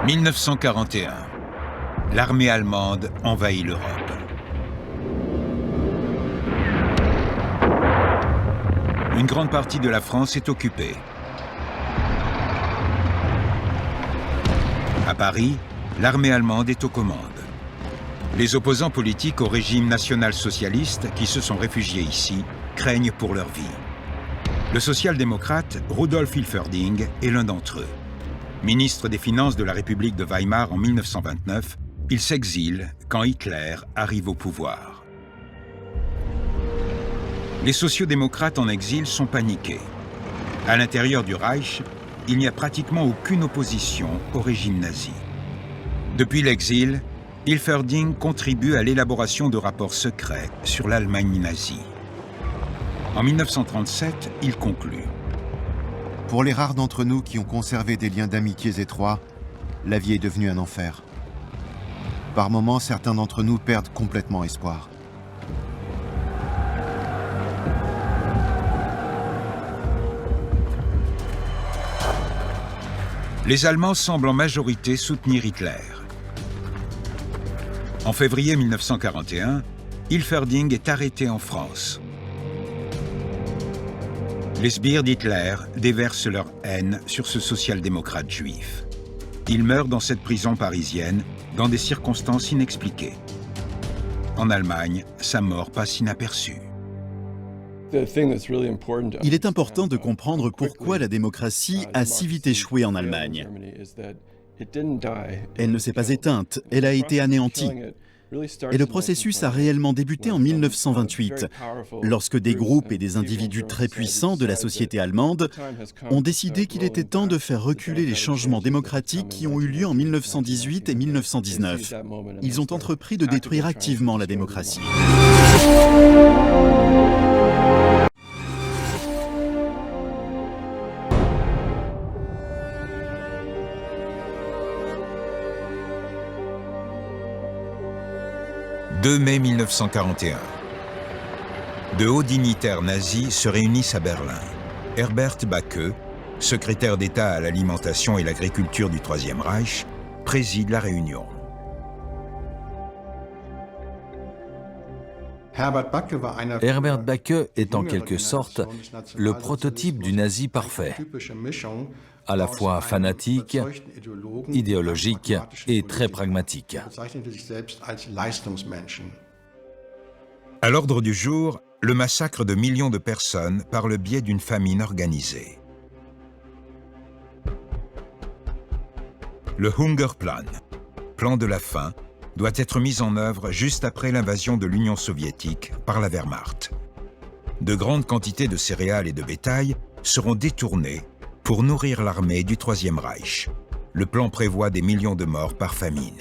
1941. L'armée allemande envahit l'Europe. Une grande partie de la France est occupée. À Paris, l'armée allemande est aux commandes. Les opposants politiques au régime national-socialiste qui se sont réfugiés ici craignent pour leur vie. Le social-démocrate Rudolf Hilferding est l'un d'entre eux. Ministre des Finances de la République de Weimar en 1929, il s'exile quand Hitler arrive au pouvoir. Les sociaux-démocrates en exil sont paniqués. À l'intérieur du Reich, il n'y a pratiquement aucune opposition au régime nazi. Depuis l'exil, Hilferding contribue à l'élaboration de rapports secrets sur l'Allemagne nazie. En 1937, il conclut. Pour les rares d'entre nous qui ont conservé des liens d'amitié étroits, la vie est devenue un enfer. Par moments, certains d'entre nous perdent complètement espoir. Les Allemands semblent en majorité soutenir Hitler. En février 1941, Hilferding est arrêté en France. Les sbires d'Hitler déversent leur haine sur ce social-démocrate juif. Il meurt dans cette prison parisienne dans des circonstances inexpliquées. En Allemagne, sa mort passe inaperçue. Il est important de comprendre pourquoi la démocratie a si vite échoué en Allemagne. Elle ne s'est pas éteinte, elle a été anéantie. Et le processus a réellement débuté en 1928, lorsque des groupes et des individus très puissants de la société allemande ont décidé qu'il était temps de faire reculer les changements démocratiques qui ont eu lieu en 1918 et 1919. Ils ont entrepris de détruire activement la démocratie. « 2 mai 1941. De hauts dignitaires nazis se réunissent à Berlin. Herbert Backe, secrétaire d'État à l'alimentation et l'agriculture du Troisième Reich, préside la réunion. Herbert Backe est en quelque sorte le prototype du nazi parfait, à la fois fanatique, idéologique et très pragmatique. À l'ordre du jour, le massacre de millions de personnes par le biais d'une famine organisée. Le Hungerplan, plan de la faim, doit être mis en œuvre juste après l'invasion de l'Union soviétique par la Wehrmacht. De grandes quantités de céréales et de bétail seront détournées pour nourrir l'armée du Troisième Reich. Le plan prévoit des millions de morts par famine.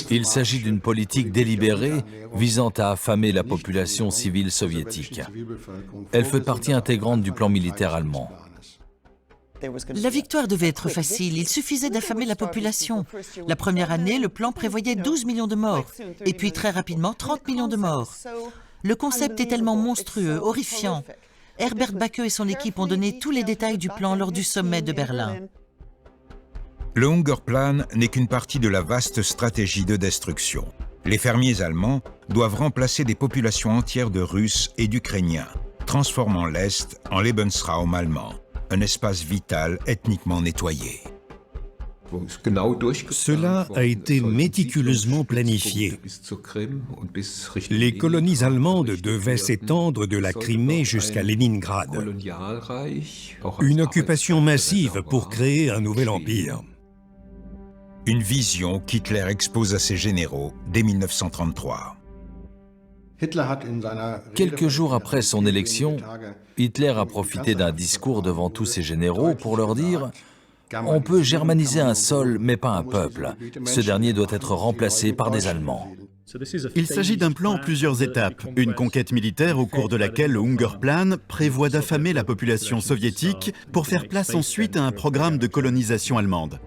Il s'agit d'une politique délibérée visant à affamer la population civile soviétique. Elle fait partie intégrante du plan militaire allemand. La victoire devait être facile, il suffisait d'affamer la population. La première année, le plan prévoyait 12 millions de morts, et puis très rapidement 30 millions de morts. Le concept est tellement monstrueux, horrifiant. Herbert Backe et son équipe ont donné tous les détails du plan lors du sommet de Berlin. Le Hungerplan n'est qu'une partie de la vaste stratégie de destruction. Les fermiers allemands doivent remplacer des populations entières de Russes et d'Ukrainiens, transformant l'Est en Lebensraum allemand, un espace vital ethniquement nettoyé. Cela a été méticuleusement planifié. Les colonies allemandes devaient s'étendre de la Crimée jusqu'à Leningrad. Une occupation massive pour créer un nouvel empire. Une vision qu'Hitler expose à ses généraux dès 1933. Quelques jours après son élection, Hitler a profité d'un discours devant tous ses généraux pour leur dire « On peut germaniser un sol, mais pas un peuple. Ce dernier doit être remplacé par des Allemands. » Il s'agit d'un plan en plusieurs étapes. Une conquête militaire au cours de laquelle le Hungerplan prévoit d'affamer la population soviétique pour faire place ensuite à un programme de colonisation allemande.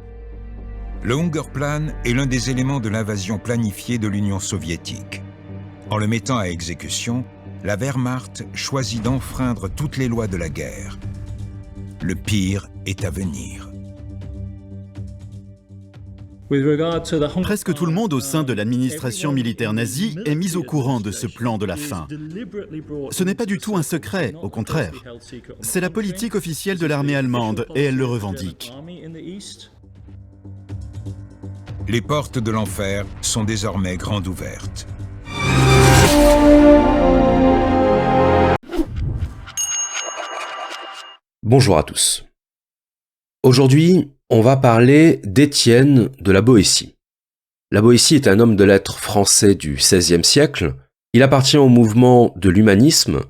Le Hungerplan est l'un des éléments de l'invasion planifiée de l'Union soviétique. En le mettant à exécution, la Wehrmacht choisit d'enfreindre toutes les lois de la guerre. Le pire est à venir. Presque tout le monde au sein de l'administration militaire nazie est mis au courant de ce plan de la fin. Ce n'est pas du tout un secret, au contraire. C'est la politique officielle de l'armée allemande et elle le revendique. Les portes de l'enfer sont désormais grandes ouvertes. Bonjour à tous. Aujourd'hui, on va parler d'Étienne de la Boétie. La Boétie est un homme de lettres français du XVIe siècle. Il appartient au mouvement de l'humanisme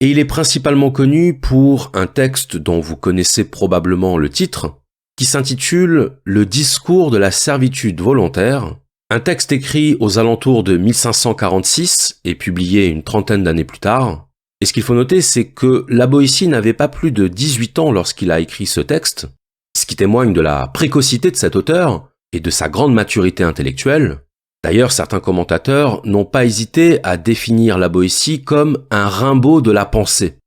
et il est principalement connu pour un texte dont vous connaissez probablement le titre, qui s'intitule « Le discours de la servitude volontaire », un texte écrit aux alentours de 1546 et publié une trentaine d'années plus tard. Et ce qu'il faut noter, c'est que la Boétie n'avait pas plus de 18 ans lorsqu'il a écrit ce texte, ce qui témoigne de la précocité de cet auteur et de sa grande maturité intellectuelle. D'ailleurs, certains commentateurs n'ont pas hésité à définir la Boétie comme un Rimbaud de la pensée.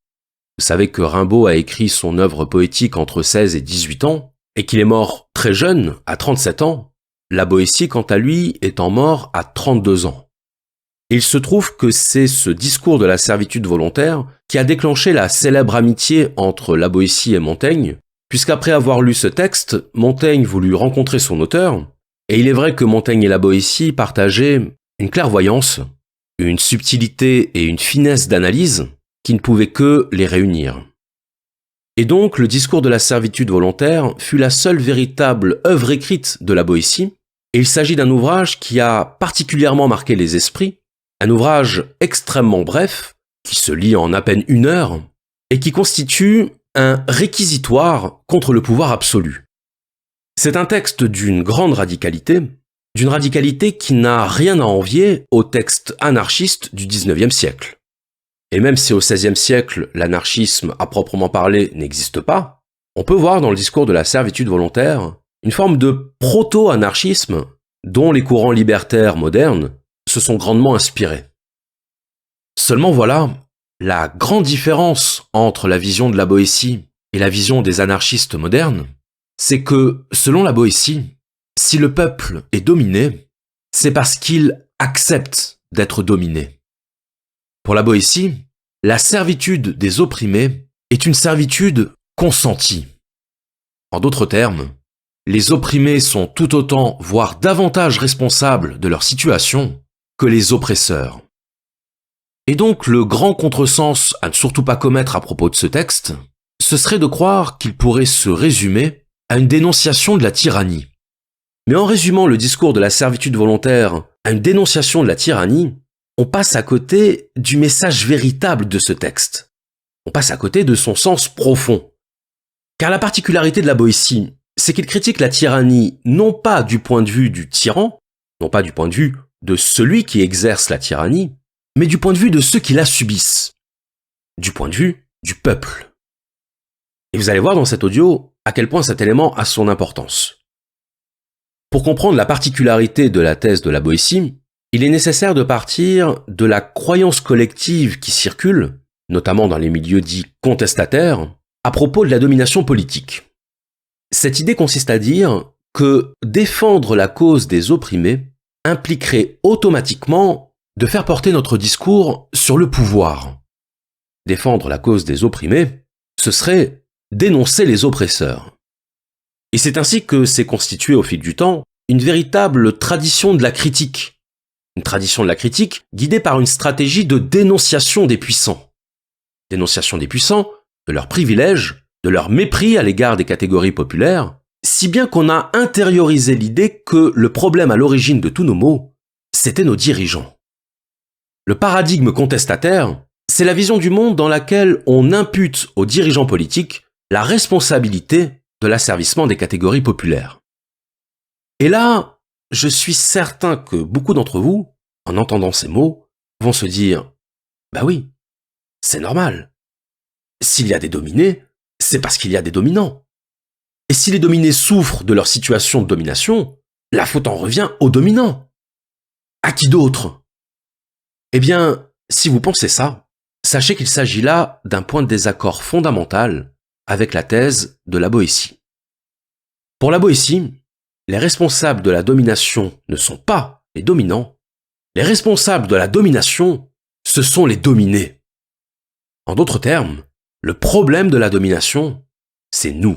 Vous savez que Rimbaud a écrit son œuvre poétique entre 16 et 18 ans, et qu'il est mort très jeune, à 37 ans. La Boétie, quant à lui, étant mort à 32 ans. Il se trouve que c'est ce discours de la servitude volontaire qui a déclenché la célèbre amitié entre la Boétie et Montaigne, puisqu'après avoir lu ce texte, Montaigne voulut rencontrer son auteur, et il est vrai que Montaigne et la Boétie partageaient une clairvoyance, une subtilité et une finesse d'analyse qui ne pouvaient que les réunir. Et donc, le discours de la servitude volontaire fut la seule véritable œuvre écrite de la Boétie, et il s'agit d'un ouvrage qui a particulièrement marqué les esprits, un ouvrage extrêmement bref, qui se lit en à peine 1 heure, et qui constitue un réquisitoire contre le pouvoir absolu. C'est un texte d'une grande radicalité qui n'a rien à envier au texte anarchiste du XIXe siècle. Et même si au XVIe siècle, l'anarchisme à proprement parler n'existe pas, on peut voir dans le discours de la servitude volontaire une forme de proto-anarchisme dont les courants libertaires modernes se sont grandement inspirés. Seulement voilà, la grande différence entre la vision de la Boétie et la vision des anarchistes modernes, c'est que, selon la Boétie, si le peuple est dominé, c'est parce qu'il accepte d'être dominé. Pour la Boétie, la servitude des opprimés est une servitude consentie. En d'autres termes, les opprimés sont tout autant, voire davantage responsables de leur situation que les oppresseurs. Et donc, le grand contresens à ne surtout pas commettre à propos de ce texte, ce serait de croire qu'il pourrait se résumer à une dénonciation de la tyrannie. Mais en résumant le discours de la servitude volontaire à une dénonciation de la tyrannie, on passe à côté du message véritable de ce texte. On passe à côté de son sens profond. Car la particularité de la Boétie, c'est qu'il critique la tyrannie non pas du point de vue du tyran, non pas du point de vue de celui qui exerce la tyrannie, mais du point de vue de ceux qui la subissent, du point de vue du peuple. Et vous allez voir dans cet audio à quel point cet élément a son importance. Pour comprendre la particularité de la thèse de la Boétie, il est nécessaire de partir de la croyance collective qui circule, notamment dans les milieux dits contestataires, à propos de la domination politique. Cette idée consiste à dire que défendre la cause des opprimés impliquerait automatiquement de faire porter notre discours sur le pouvoir. Défendre la cause des opprimés, ce serait dénoncer les oppresseurs. Et c'est ainsi que s'est constituée au fil du temps une véritable tradition de la critique. Une tradition de la critique guidée par une stratégie de dénonciation des puissants. Dénonciation des puissants, de leurs privilèges, de leur mépris à l'égard des catégories populaires, si bien qu'on a intériorisé l'idée que le problème à l'origine de tous nos maux, c'était nos dirigeants. Le paradigme contestataire, c'est la vision du monde dans laquelle on impute aux dirigeants politiques la responsabilité de l'asservissement des catégories populaires. Et là, je suis certain que beaucoup d'entre vous, en entendant ces mots, vont se dire « Bah oui, c'est normal. S'il y a des dominés, c'est parce qu'il y a des dominants. Et si les dominés souffrent de leur situation de domination, la faute en revient aux dominants. À qui d'autre ? Eh bien, si vous pensez ça, sachez qu'il s'agit là d'un point de désaccord fondamental avec la thèse de la Boétie. Pour la Boétie, les responsables de la domination ne sont pas les dominants, les responsables de la domination, ce sont les dominés. En d'autres termes, le problème de la domination, c'est nous.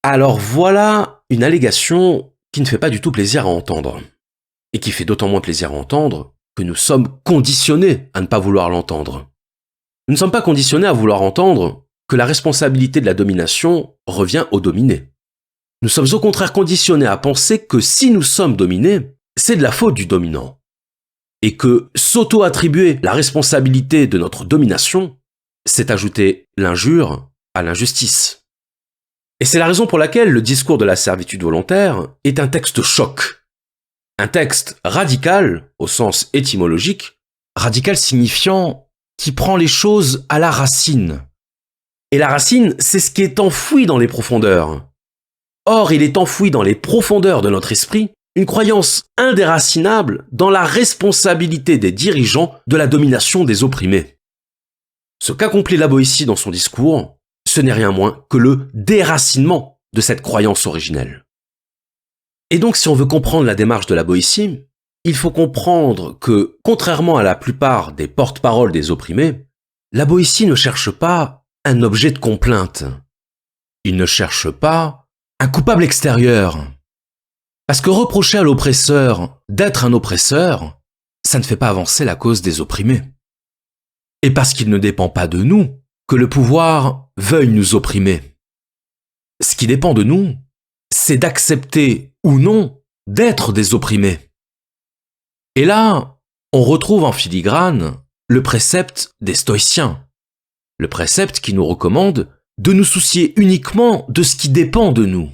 Alors voilà une allégation qui ne fait pas du tout plaisir à entendre, et qui fait d'autant moins plaisir à entendre que nous sommes conditionnés à ne pas vouloir l'entendre. Nous ne sommes pas conditionnés à vouloir entendre que la responsabilité de la domination revient aux dominés. Nous sommes au contraire conditionnés à penser que si nous sommes dominés, c'est de la faute du dominant. Et que s'auto-attribuer la responsabilité de notre domination, c'est ajouter l'injure à l'injustice. Et c'est la raison pour laquelle le discours de la servitude volontaire est un texte choc. Un texte radical, au sens étymologique, radical signifiant qui prend les choses à la racine. Et la racine, c'est ce qui est enfoui dans les profondeurs. Or, il est enfoui dans les profondeurs de notre esprit une croyance indéracinable dans la responsabilité des dirigeants de la domination des opprimés. Ce qu'accomplit la Boétie dans son discours, ce n'est rien moins que le déracinement de cette croyance originelle. Et donc, si on veut comprendre la démarche de la Boétie, il faut comprendre que, contrairement à la plupart des porte-paroles des opprimés, la Boétie ne cherche pas un objet de complainte. Il ne cherche pas un coupable extérieur. Parce que reprocher à l'oppresseur d'être un oppresseur, ça ne fait pas avancer la cause des opprimés. Et parce qu'il ne dépend pas de nous que le pouvoir veuille nous opprimer. Ce qui dépend de nous, c'est d'accepter ou non d'être des opprimés. Et là, on retrouve en filigrane le précepte des stoïciens. Le précepte qui nous recommande de nous soucier uniquement de ce qui dépend de nous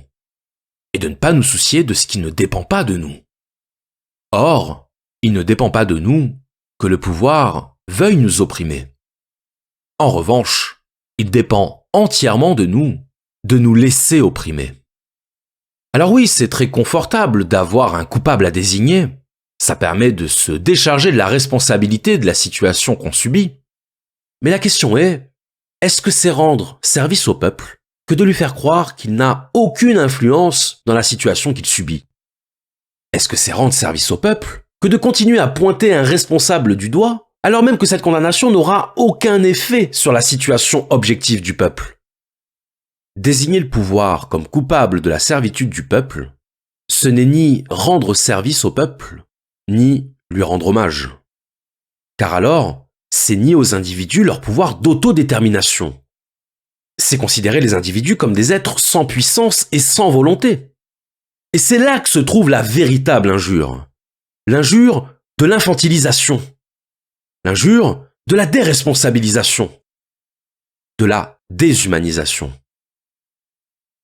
et de ne pas nous soucier de ce qui ne dépend pas de nous. Or, il ne dépend pas de nous que le pouvoir veuille nous opprimer. En revanche, il dépend entièrement de nous laisser opprimer. Alors oui, c'est très confortable d'avoir un coupable à désigner. Ça permet de se décharger de la responsabilité de la situation qu'on subit. Mais la question est-ce que c'est rendre service au peuple que de lui faire croire qu'il n'a aucune influence dans la situation qu'il subit? Est-ce que c'est rendre service au peuple que de continuer à pointer un responsable du doigt, alors même que cette condamnation n'aura aucun effet sur la situation objective du peuple? Désigner le pouvoir comme coupable de la servitude du peuple, ce n'est ni rendre service au peuple, ni lui rendre hommage. Car alors, c'est nier aux individus leur pouvoir d'autodétermination. C'est considérer les individus comme des êtres sans puissance et sans volonté. Et c'est là que se trouve la véritable injure. L'injure de l'infantilisation. L'injure de la déresponsabilisation. De la déshumanisation.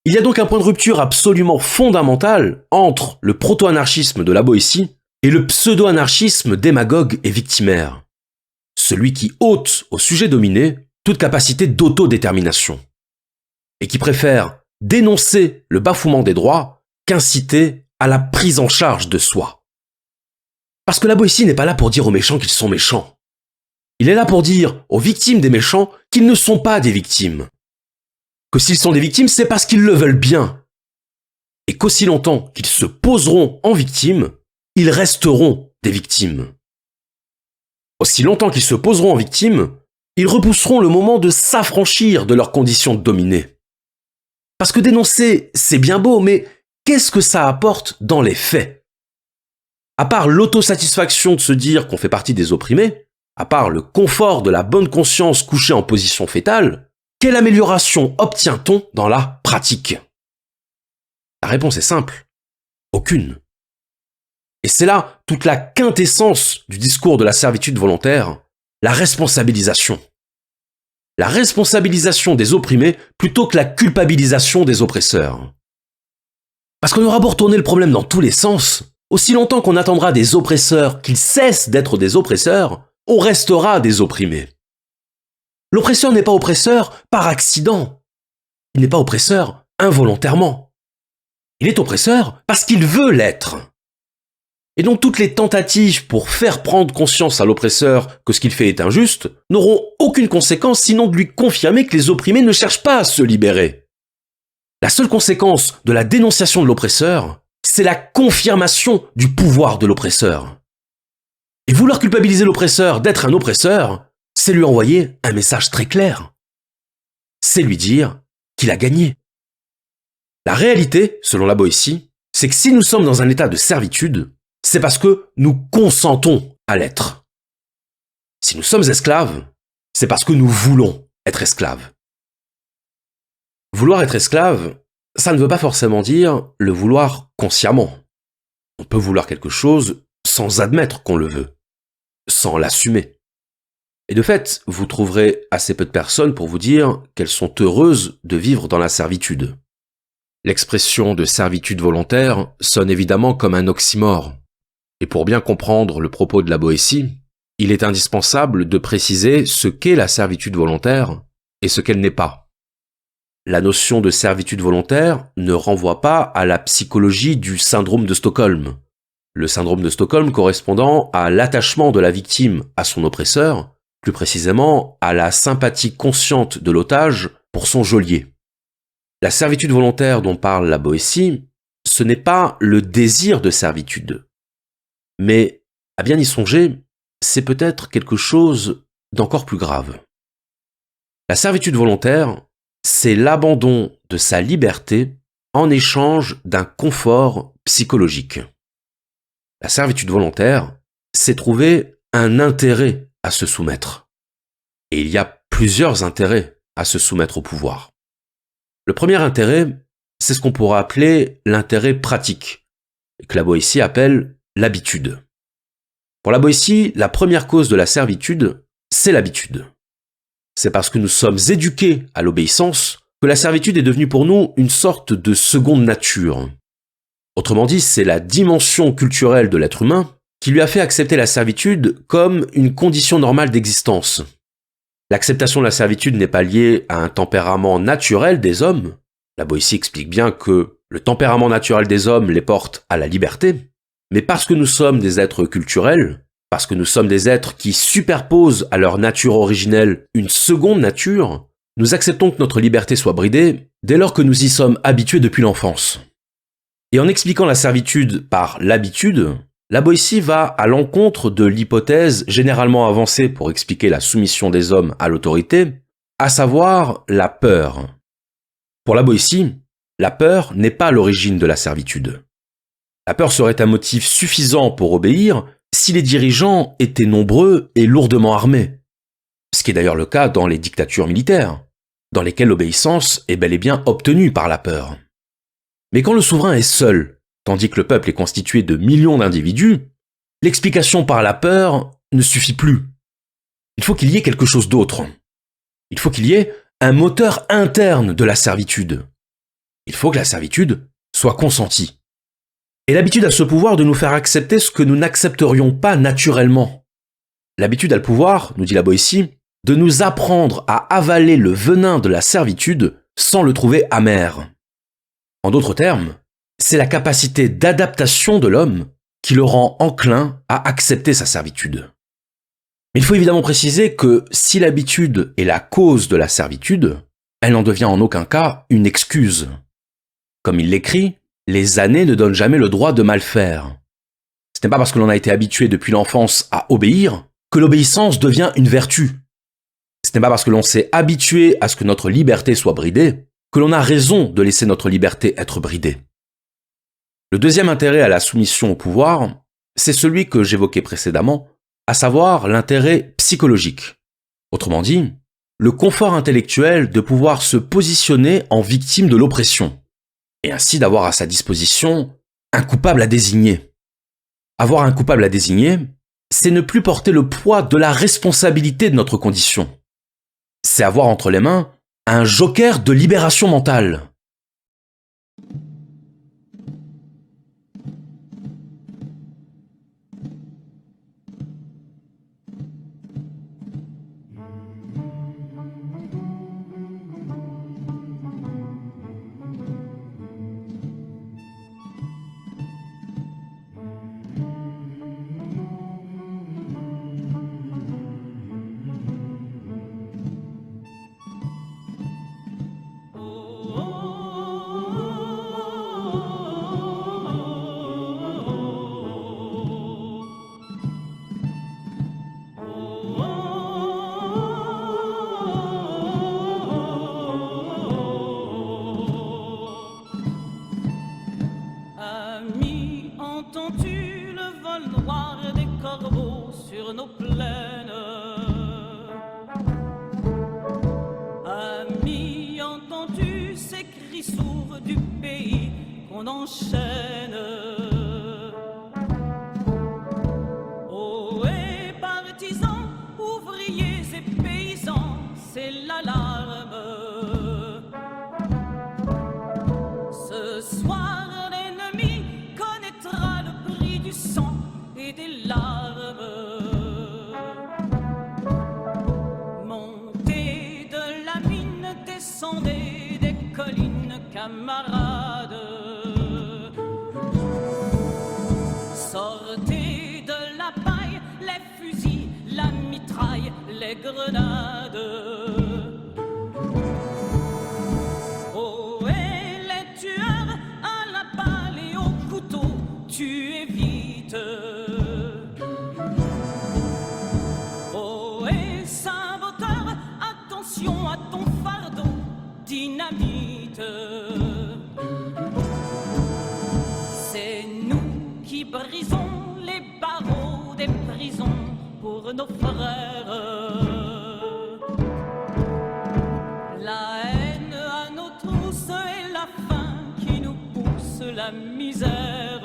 Il y a donc un point de rupture absolument fondamental entre le proto-anarchisme de la Boétie et le pseudo-anarchisme démagogue et victimaire. Celui qui ôte au sujet dominé toute capacité d'autodétermination. Et qui préfère dénoncer le bafouement des droits qu'inciter à la prise en charge de soi. Parce que la Boétie n'est pas là pour dire aux méchants qu'ils sont méchants. Il est là pour dire aux victimes des méchants qu'ils ne sont pas des victimes. Que s'ils sont des victimes, c'est parce qu'ils le veulent bien. Et qu'aussi longtemps qu'ils se poseront en victimes, ils resteront des victimes. Aussi longtemps qu'ils se poseront en victimes, ils repousseront le moment de s'affranchir de leurs conditions de dominés. Parce que dénoncer, c'est bien beau, mais qu'est-ce que ça apporte dans les faits? À part l'autosatisfaction de se dire qu'on fait partie des opprimés, à part le confort de la bonne conscience couchée en position fétale, quelle amélioration obtient-on dans la pratique? La réponse est simple. Aucune. Et c'est là toute la quintessence du discours de la servitude volontaire, la responsabilisation. La responsabilisation des opprimés plutôt que la culpabilisation des oppresseurs. Parce qu'on aura beau retourner le problème dans tous les sens, aussi longtemps qu'on attendra des oppresseurs qu'ils cessent d'être des oppresseurs, on restera des opprimés. L'oppresseur n'est pas oppresseur par accident. Il n'est pas oppresseur involontairement. Il est oppresseur parce qu'il veut l'être. Et donc toutes les tentatives pour faire prendre conscience à l'oppresseur que ce qu'il fait est injuste n'auront aucune conséquence sinon de lui confirmer que les opprimés ne cherchent pas à se libérer. La seule conséquence de la dénonciation de l'oppresseur, c'est la confirmation du pouvoir de l'oppresseur. Et vouloir culpabiliser l'oppresseur d'être un oppresseur, c'est lui envoyer un message très clair. C'est lui dire qu'il a gagné. La réalité, selon la Boétie, c'est que si nous sommes dans un état de servitude, c'est parce que nous consentons à l'être. Si nous sommes esclaves, c'est parce que nous voulons être esclaves. Vouloir être esclave, ça ne veut pas forcément dire le vouloir consciemment. On peut vouloir quelque chose sans admettre qu'on le veut, sans l'assumer. Et de fait, vous trouverez assez peu de personnes pour vous dire qu'elles sont heureuses de vivre dans la servitude. L'expression de servitude volontaire sonne évidemment comme un oxymore. Et pour bien comprendre le propos de la Boétie, il est indispensable de préciser ce qu'est la servitude volontaire et ce qu'elle n'est pas. La notion de servitude volontaire ne renvoie pas à la psychologie du syndrome de Stockholm. Le syndrome de Stockholm correspondant à l'attachement de la victime à son oppresseur, plus précisément à la sympathie consciente de l'otage pour son geôlier. La servitude volontaire dont parle la Boétie, ce n'est pas le désir de servitude. Mais, à bien y songer, c'est peut-être quelque chose d'encore plus grave. La servitude volontaire, c'est l'abandon de sa liberté en échange d'un confort psychologique. La servitude volontaire, c'est trouver un intérêt à se soumettre. Et il y a plusieurs intérêts à se soumettre au pouvoir. Le premier intérêt, c'est ce qu'on pourrait appeler l'intérêt pratique, et que la Boétie appelle l'habitude. Pour la Boétie, la première cause de la servitude, c'est l'habitude. C'est parce que nous sommes éduqués à l'obéissance que la servitude est devenue pour nous une sorte de seconde nature. Autrement dit, c'est la dimension culturelle de l'être humain qui lui a fait accepter la servitude comme une condition normale d'existence. L'acceptation de la servitude n'est pas liée à un tempérament naturel des hommes. La Boétie explique bien que le tempérament naturel des hommes les porte à la liberté, mais parce que nous sommes des êtres culturels, parce que nous sommes des êtres qui superposent à leur nature originelle une seconde nature, nous acceptons que notre liberté soit bridée dès lors que nous y sommes habitués depuis l'enfance. Et en expliquant la servitude par l'habitude, la Boétie va à l'encontre de l'hypothèse généralement avancée pour expliquer la soumission des hommes à l'autorité, à savoir la peur. Pour la Boétie, la peur n'est pas l'origine de la servitude. La peur serait un motif suffisant pour obéir si les dirigeants étaient nombreux et lourdement armés. Ce qui est d'ailleurs le cas dans les dictatures militaires, dans lesquelles l'obéissance est bel et bien obtenue par la peur. Mais quand le souverain est seul, tandis que le peuple est constitué de millions d'individus, l'explication par la peur ne suffit plus. Il faut qu'il y ait quelque chose d'autre. Il faut qu'il y ait un moteur interne de la servitude. Il faut que la servitude soit consentie. Et l'habitude a ce pouvoir de nous faire accepter ce que nous n'accepterions pas naturellement. L'habitude a le pouvoir, nous dit la Boétie, de nous apprendre à avaler le venin de la servitude sans le trouver amer. En d'autres termes, c'est la capacité d'adaptation de l'homme qui le rend enclin à accepter sa servitude. Mais il faut évidemment préciser que si l'habitude est la cause de la servitude, elle n'en devient en aucun cas une excuse. Comme il l'écrit, les années ne donnent jamais le droit de mal faire. Ce n'est pas parce que l'on a été habitué depuis l'enfance à obéir que l'obéissance devient une vertu. Ce n'est pas parce que l'on s'est habitué à ce que notre liberté soit bridée que l'on a raison de laisser notre liberté être bridée. Le deuxième intérêt à la soumission au pouvoir, c'est celui que j'évoquais précédemment, à savoir l'intérêt psychologique. Autrement dit, le confort intellectuel de pouvoir se positionner en victime de l'oppression, et ainsi d'avoir à sa disposition un coupable à désigner. Avoir un coupable à désigner, c'est ne plus porter le poids de la responsabilité de notre condition. C'est avoir entre les mains un joker de libération mentale. entends-tu le vol noir des corbeaux sur nos plaines? Ami, entends-tu ces cris sourds du pays qu'on enchaîne? Oh, et partisans, ouvriers et paysans, c'est l'alarme. Ce soir, l'ennemi connaîtra le prix du sang et des larmes. Montez de la mine, descendez des collines, camarades. Sortez de la paille, les fusils, la mitraille, les grenades. Oh, et les tueurs à la balle et au couteau, tuez vite. Oh, et saboteur, attention à ton fardeau, dynamite. C'est nous qui brisons les barreaux des prisons pour nos frères. La haine à nos trousses et la faim qui nous pousse la misère.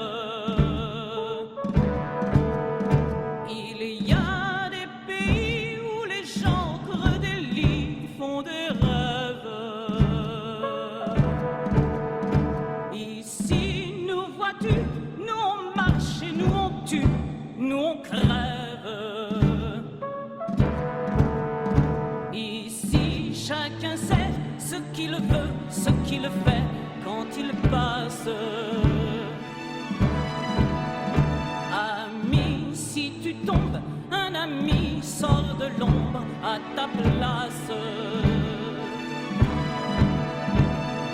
Il y a des pays où les gens creux des lits font des rêves. Ici, nous vois-tu, nous on marche et nous on tue, nous on crève. Ici, chacun sait ce qu'il veut, ce qu'il fait quand il passe. Ami, si tu tombes, un ami sort de l'ombre à ta place.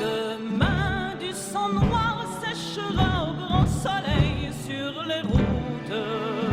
Demain, du sang noir séchera au grand soleil sur les routes.